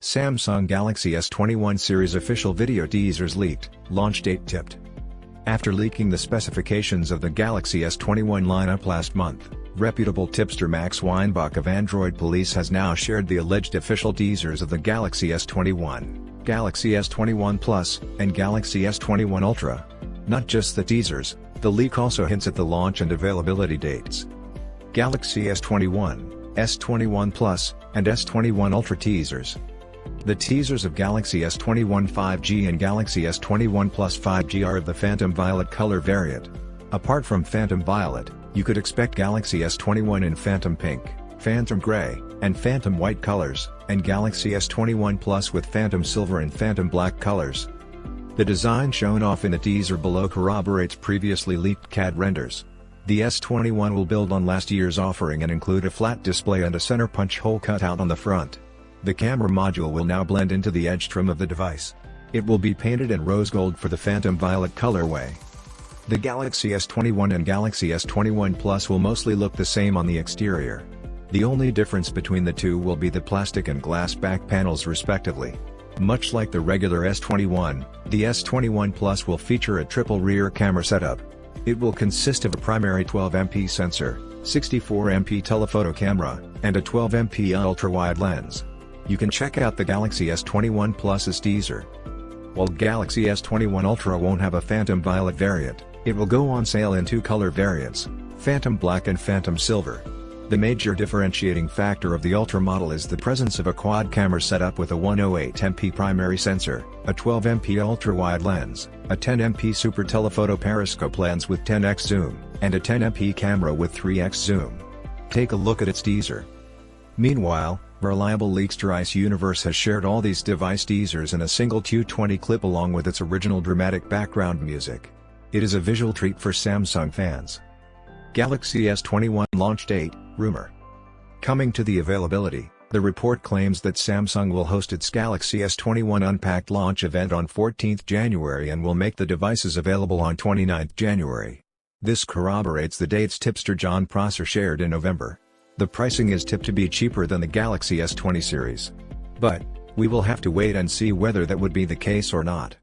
Samsung Galaxy S21 series official video teasers leaked, launch date tipped. After leaking the specifications of the Galaxy S21 lineup last month, reputable tipster Max Weinbach of Android Police has now shared the alleged official teasers of the Galaxy S21, Galaxy S21 Plus, and Galaxy S21 Ultra. Not just the teasers, the leak also hints at the launch and availability dates. Galaxy S21, S21 Plus, and S21 Ultra teasers. The teasers of Galaxy S21 5G and Galaxy S21 Plus 5G are of the Phantom Violet color variant. Apart from Phantom Violet, you could expect Galaxy S21 in Phantom Pink, Phantom Gray, and Phantom White colors, and Galaxy S21 Plus with Phantom Silver and Phantom Black colors. The design shown off in the teaser below corroborates previously leaked CAD renders. The S21 will build on last year's offering and include a flat display and a center punch hole cutout on the front. The camera module will now blend into the edge trim of the device. It will be painted in rose gold for the Phantom Violet colorway. The Galaxy S21 and Galaxy S21 Plus will mostly look the same on the exterior. The only difference between the two will be the plastic and glass back panels respectively. Much like the regular S21, the S21 Plus will feature a triple rear camera setup. It will consist of a primary 12MP sensor, 64MP telephoto camera, and a 12MP ultra-wide lens. You can check out the Galaxy S21 Plus's teaser. While Galaxy S21 Ultra won't have a Phantom Violet variant, it will go on sale in two color variants, Phantom Black and Phantom Silver. The major differentiating factor of the Ultra model is the presence of a quad camera setup with a 108MP primary sensor, a 12MP ultra-wide lens, a 10MP super telephoto periscope lens with 10x zoom, and a 10MP camera with 3x zoom. Take a look at its teaser. Meanwhile, reliable leakster Ice Universe has shared all these device teasers in a single 220 clip along with its original dramatic background music. It is a visual treat for Samsung fans. Galaxy S21 launch date, rumor. Coming to the availability, the report claims that Samsung will host its Galaxy S21 Unpacked launch event on 14th January and will make the devices available on 29th January. This corroborates the dates tipster John Prosser shared in November. The pricing is tipped to be cheaper than the Galaxy S20 series. But, we will have to wait and see whether that would be the case or not.